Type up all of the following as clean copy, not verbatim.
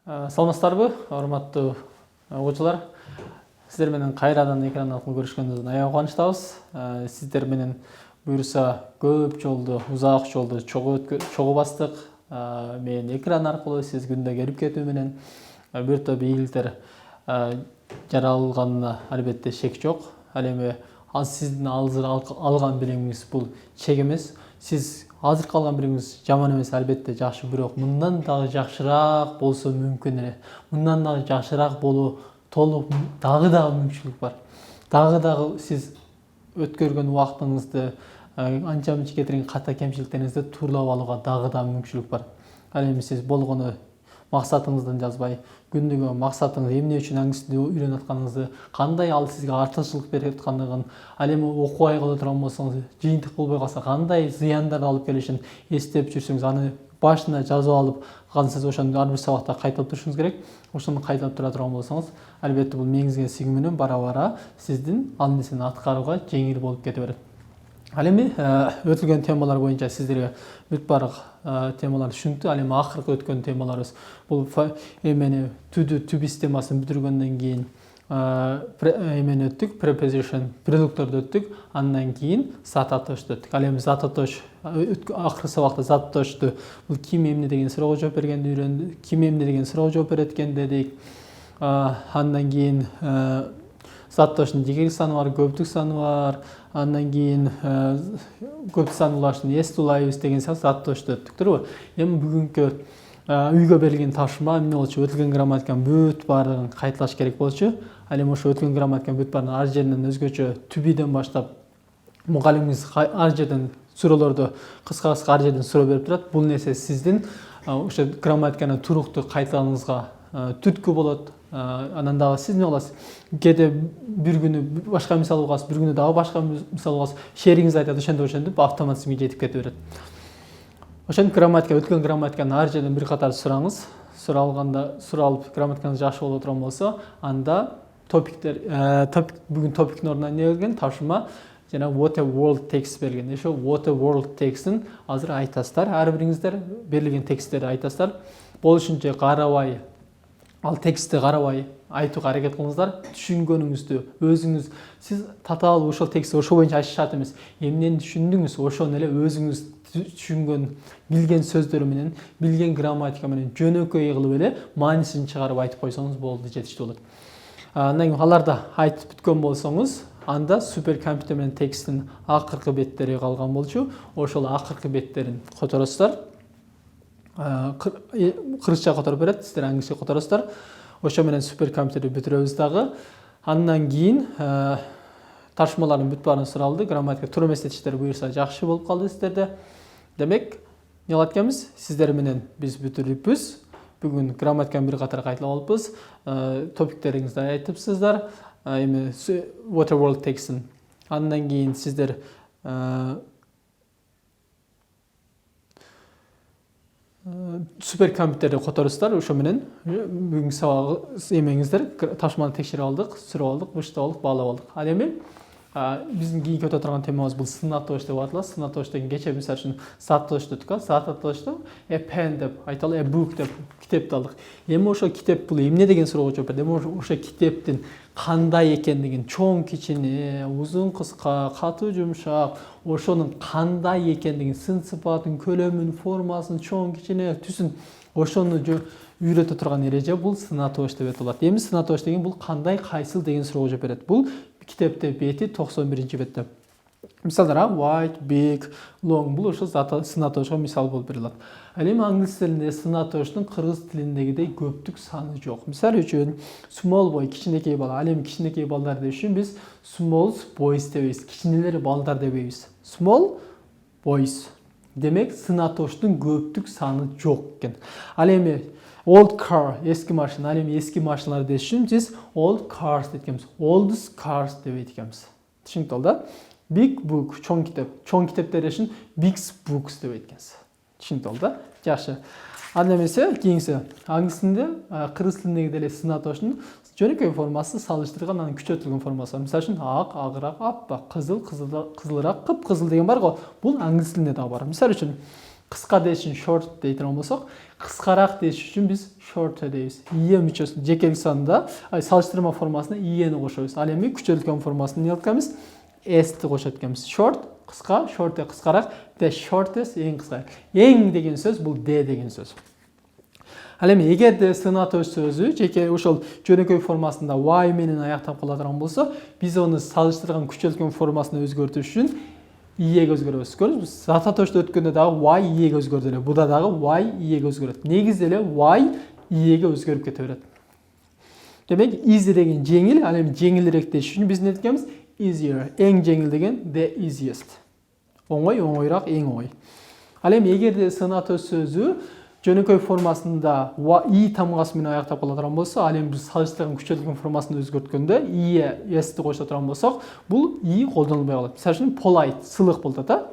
Саламатсыздарбы, урматтуу окуучулар. Сиздер менен кайрадан экран аркылуу көрүшкөнүбүздөн аябай кубанычтабыз. Сиздер менен буюрса көп жолду, узак жолду чогуу бастык. Мен экран аркылуу сиз күндө келип кетүү менен бир топ ийгиликтер жаралганына албетте шек жок. Ал эми сиздин азыр алган билимиңиз бул чек эмес. Сиз азыркы алган билимиңиз жаман эмес, албетте жакшы, бирок мындан дагы жакшыраак болсо мүмкүн эле. Мындан дагы жакшыраак болуу толук дагы мүмкүнчүлүк бар. Дагы сиз өткөргөн убактыңызды, анча мынча кетирген ката кемчиликтериңизди тууралап алууга дагы мүмкүнчүлүк бар. Ал эми сиз болгону максатыңыздан жазбай, күндүгө максатыңыз эмне үчүн аңгисти үйрөнүп атканыңызды, кандай ал сизге артыкчылык берип аткандыгын, ал эми окубай кала турган болсоңуз, жыйынтык болбой калса кандай зыяндарды алып келишин эстеп жүрсөңүз, аны башына жазып алып, сиз ошону ар бир сабакта кайталап турушуңуз керек. Ошону кайталап тура турган болсоңуз, албетте бул мээңизге сиңүү менен бара сиздин ал нерсени аткарууга жеңил болуп кете берет. Ал эми өтүлгөн темалар боюнча сиздерге бүт баардык темаларды түшүнүктүү. Ал эми акыркы өткөн темаларыбыз бул эмени to-be темасын бүтүргөндөн кийин эмени өттүк, preposition, предлогдорду өттүк. Андан кийин зат атошту өттүк. Ал эми зат атош акыркы сабакта зат атошту бул ким эмне деген суроого жооп бергенди үйрөндүк. Ким эмне деген суроого жооп берет экен дедик. Андан кийин зат атоштун жеке саны бар, көптүк саны бар. Андан кийин көп сануулаштын эс улайбыз деген зат атошту өттүк, туурабы? Эми бүгүнкү үйгө берилген тапшырма эмне болчу? Өтүлгөн грамматиканын бүт баардыгын кайталаш керек болчу. Ал эми ошо өтүлгөн грамматиканын бүт баардыгын ар жеринен өзгөчө to-be'ден баштап мугалимиңиз ар жерден суроолорду кыска ар жерден суроо берип турат. Бул нерсе сиздин ошо грамматиканы туруктуу кайталооңузга түрткү болот. Анан дагы сиз эмне кыласыз? Кээде бир күнү башка мисал угасыз, бир күнү дагы башка мисал угасыз. Шериңиз айтат, ошентип автоматизмге жетип кете берет. Ошентип грамматика, өткөн грамматиканы ар жерден бир катар сураңыз. Суралып грамматикаңыз жакшы боло турган болсо, анда бүгүн топиктин ордуна эмне берген? Тапшырма жана what a world text берген. Ошо what a world текстин азыр айтасыздар. Ар бириңиздер берилген тексттерди айтасыздар. Болушунча карабай, ал текстти карабай айтууга аракет кылыңыздар. Түшүнгөнүңүздү өзүңүз, сиз татаал ошол текстти ошол боюнча айтыш шарт эмес. Эмнени түшүндүңүз, ошону эле өзүңүз түшүнгөн, билген сөздөр менен, билген грамматика менен жөнөкөй кылып эле маанисин чыгарып айтып койсоңуз болду, жетиштүү болот. Андан кийин аларды айтып бүткөн болсоңуз, анда суперкомпьютер менен тексттин акыркы беттери калган болчу. Ошол акыркы беттерин которосуздар. Кыргызча которуп берет, сиздер англисче которосуздар. Ошо менен суперкомпьютерди бүтүрөбүз дагы. Андан кийин тапшырмалардын бүт баарын суралды. Грамматика туура эстетиштер буюрса жакшы болуп калды сиздерде. Демек, эмне кылат экенбиз? Сиздер менен биз бүтүрүпбүз. Бүгүн грамматиканы бир катар кайталап алыпбыз. Топиктериңизди айтыпсыздар. Эми what a world текстин. Андан кийин сиздер суперкомпьютерди которосуздар. Ошо менен бүгүнкү сабак эмеңиздер тапшырманы текшерип алдык, сурап алдык, быштап алдык, баалап алдык. Ал эми биздин кийинки өтө турган темабыз бул сын атош деп аталат. Сын атош деген кече мисалы үчүн зат атошту өттүк. Зат атошту a pen деп айталы, a book деп китепти алдык. Эми ошо китеп бул эмне деген суроого жооп берди. Эми ошо китептин кандай экендигин, чоң кичине, узун кыска, катуу жумшак, ошонун кандай экендигин, сын сыпатын, көлөмүн, формасын, чоң кичине, түсүн, ошону үйрөтө турган эреже бул сын атош деп аталат. Эми сын атош деген бул кандай, кайсыл деген суроого жооп берет. Бул китепте бети 91-бетте. Мисалдар white, big, long бул ошо сын атошко мисал болуп берилет. Ал эми англис тилинде сын атоштун кыргыз тилиндегидей көптүк саны жок. Мисалы үчүн small boy, кичинекей бала. Ал эми кичинекей балдар деп үчүн биз small boys дебейбиз, кичинелер балдар дебейбиз. Small boys. Демек сын атоштун көптүк саны жок экен. Ал эми old car, эски машина, ал эми эски машиналар деп үчүн биз old cars деп экенбиз. Oldest cars деп экенбиз. Түшүнүктүү да? Big book, чоң китеп. Чоң китептер үчүн big books деп экенбиз. Түшүнүктүү да? Жакшы. Ал эмесе кийинкиси англис тилинде, кыргыз тилиндеги деле сын атоштун жөнөкөй формасы салыштырган, анын күчөтүлгөн формасы. Мисалы үчүн ак, агыраак, аппак, кызыл, кызылыраак, кыпкызыл деген бар го. Бул англис тилинде да бар. Мисалы үчүн Кыска деш үчүн short дейтин болсок, кыскараак деш үчүн биз shorter дейбиз. ие мүчөсүн жекелик санда салыштырма формасына иени кошобуз. Ал эми күчөтүлгөн формасына эмне кылып экенбиз? S'ти кошот экенбиз. Short кыска, short кыскараак, the shortest эң кыска. Эң деген сөз бул D деген сөз. Ал эми эгерде сынатош сөзү жеке ошол жөнөкөй формасында y менен аяктап кала турган болсо, биз аны салыштырган күчөтүлгөн формасына өзгөртүш үчүн иеге өзгөрөбүз. Көрдүңүзбү? Зататошто өткөндө дагы y иеге өзгөрдү эле. Буда дагы y иеге өзгөрөт. Негизде эле y иеге өзгөрүп кете берет. Демек, easy деген жеңил, ал эми жеңилирээк деш үчүн биз эмне дейбиз? Easier. Эң жеңил деген the easiest. Оңой, оңойраак, эң оңой. Ал эми эгерде сынатош сөзү жөнөкөй формасында и тамгасы менен аяктап кала турган болсо, ал эми биз салыштырган күчөтүлгөн формасына өзгөрткөндө и сти кошо турган болсок, бул и колдонулбай калат. Мисалы үчүн polite сылык болду да.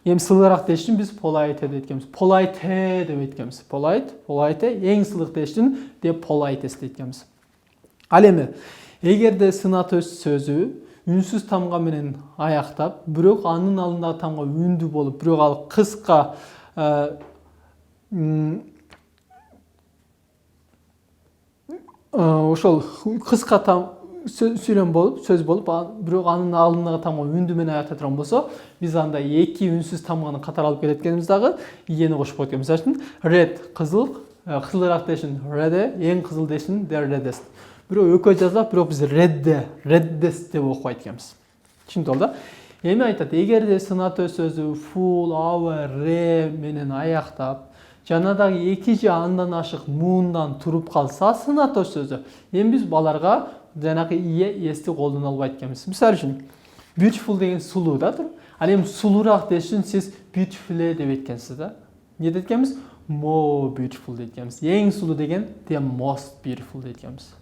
Эми сылыгыраак деш үчүн биз polite деп айтканбыз. Polite деп айтканбыз. Polite эң сылык деш үчүн the politest деп айтканбыз. Ал эми эгерде сынатош сөзү үнсүз тамга менен аяктап, бирок анын алдындагы тамга үндүү болуп, бирок ал кыска ошол кыска сүйлөм болуп, сөз болуп, бирок анын алдындагы тамга үндүү менен аяктап турган болсо, биз анда эки үнсүз тамганы катар алып келет экенбиз дагы иени кошуп койт экенбиз. Мисалы үчүн red кызыл, кызылыраак дешин red, эң кызыл дешин the reddest. Бирок экөө жазылат, бирок биз reddest деп окуп айтканбыз. Түшүндүк болду да? Эми айтат, эгерде сынатош сөзү full, our, re менен аяктап, жана дагы эки же андан ашык муундан туруп калса сынатош сөзү. Эми биз баларга жанагы сти колдоно албайт экенбиз. Мисалы үчүн beautiful деген сулуу да тур. Ал эми сулуураак деш үчүн сиз beautiful деп айткансыз да. Эмне деп айтканбыз? More beautiful деп айтканбыз. Эң сулуу деген the most beautiful деп айтканбыз.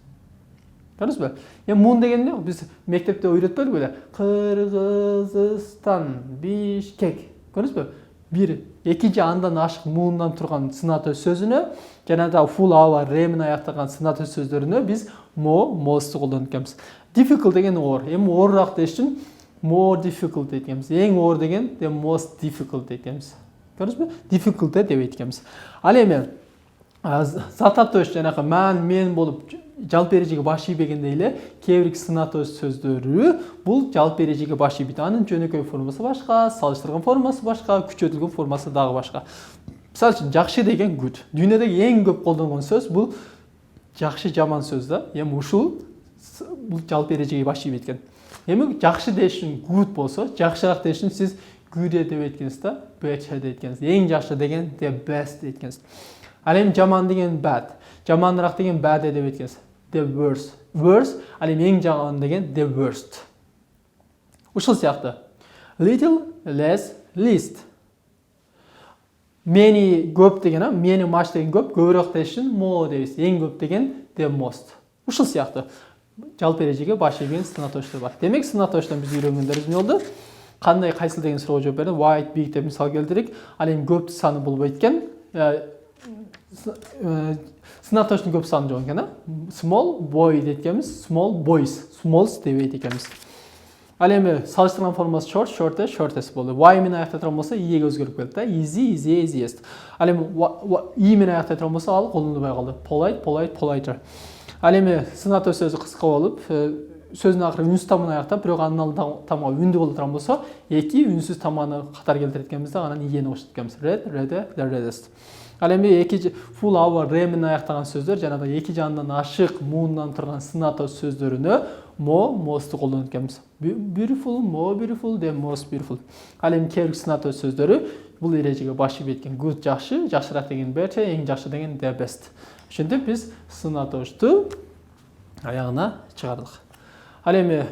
Көрдүңүзбү? Эми муун деген эмне? Биз мектепте үйрөтпөдүкпү эле? Кыргызстан, Бишкек. Көрдүңүзбү? Бир, эки же андан ашык муундан турган сынатош сөзүнө жана да full, our, re менен аяктаган сынатош сөздөрүнө биз most колдонуп экенбиз. Difficult деген оор. Эми оорураак деш үчүн more difficult деп айтканбыз. Эң оор деген the most difficult деп айтканбыз. Көрдүңүзбү? Difficult деп айтканбыз. Ал эми зататош жанагы мен болуп жалпы эрежеге баш ийбегендей эле кээ бир сынатош сөздөрү бул жалпы эрежеге баш ийбейт. Анын жөнөкөй формасы башка, салыштырган формасы башка, күчөтүлгөн формасы дагы башка. Мисалы үчүн жакшы деген good. Дүйнөдөгү эң көп колдонгон сөз бул жакшы жаман сөз да. Эми ушул бул жалпы эрежеге баш ийбейт экен. Эми жакшы деш үчүн good болсо, жакшыраак деш үчүн сиз good деп айткансыз да, better деп айткансыз. Эң жакшы деген the best деп айткансыз. Ал эми жаман деген bad. Жаманыраак деген bad деп айткансыз. The worst. Worst, ал эми эң жаман деген the worst. Ушул сыяктуу. Little, less, least. Many көп деген, many much деген көп, көбүрөөк деш үчүн more дейбиз. Эң көп деген the most. Ушул сыяктуу. Жалпы эрежеге баш ийген сынатоштор бар. Демек сынатоштон биз үйрөнгөндөрүбүз эмне болду? Кандай кайсыл деген суроого жооп берди? White, big деп мисал келтирик. Ал эми көп саны болбойт экен. Сынатоштун көп саны жок экен, small boy деп айтканбыз, small boys, smalls деп айтканбыз. Ал эми салыштырган формасы short, shortest, shortest болду. Y менен аяктап турган болсо иеге өзгөрүп кетти да. Easy, easy, easiest. Ал эми и менен аяктап турган болсо ал колдонулбай калды. Polite, polite, politer. Ал эми сынатош сөзү кыска болуп, сөздүн акыры үнсүз там менен аяктап, бирок анын алдында тамга үндүү боло турган болсо, эки үнсүз тамганы катар келтирет экенбиз да, анан иени кошот экенбиз. Red, red, the reddest. Ал эми эки full, our, re менен аяктаган сөздөр жанагы эки жандан ашык муундан турган сынатош сөздөрүнө most колдонуп экенбиз. Beautiful, more beautiful, the most beautiful. Ал эми кээ бир сынатош сөздөрү бул эрежеге баш ийбейт экен. Good жакшы, жакшыраак деген better, эң жакшы деген the best. Ошентип биз сынатошту аягына чыгардык. Ал эми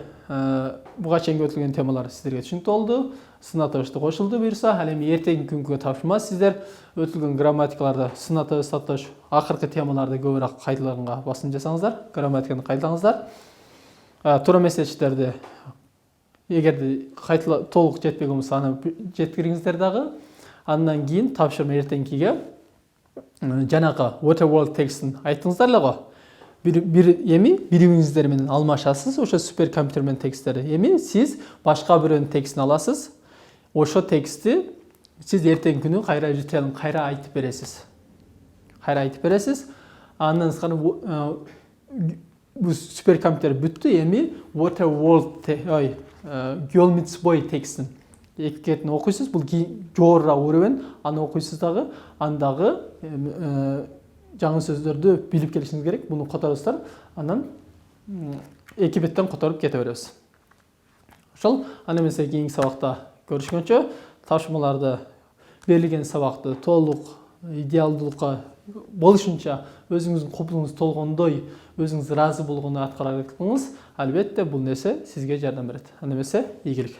буга чейинки өтүлгөн темалар сиздерге түшүнүктүү болду. Сынатошту кошулду буюрса, ал эми эртеңки күнгө тапшырма сиздер өтүлгөн грамматикаларды сынатош, сатош акыркы темаларды көбүрөөк кайталаганга басым жасаңыздар, грамматиканы кайталаңыздар. Туура месседждерди эгерде толук жетпеген болсо аны жеткириңиздер дагы. Андан кийин тапшырма эртеңкиге жанагы Waterworld текстин айттыңыздар эле го. Эми бири-бириңиздер менен алмашасыз, ошо суперкомпьютер менен тексттерди. Эми сиз башка бирөөнүн текстин аласыз. Ошо текстти Siz эртеңки күнү кайра ритуалын кайра айтып бересиз. Андан сырткары бул суперкомпьютер бүттү, эми Waterworld Gölmitsboy текстин эки кетин окуйсуз. Бул жогорураак уровень. Аны окуйсуз дагы. Андагы жаңы сөздөрдү билип келишиңиз керек. Буну которосуздар. Андан эки беттен которуп кете беребиз. Ошол аны эмесе кийинки сабакта көрүшкөнчө, тапшырмаларды берилген сабакты толук идеалдуулукка болушунча өзүңүздүн кубулуңуз толгондой, өзүңүз ыраазы болгондой аткарарга аракет кылыңыз. Албетте бул нерсе сизге жардам берет. Аны эмесе ийгилик.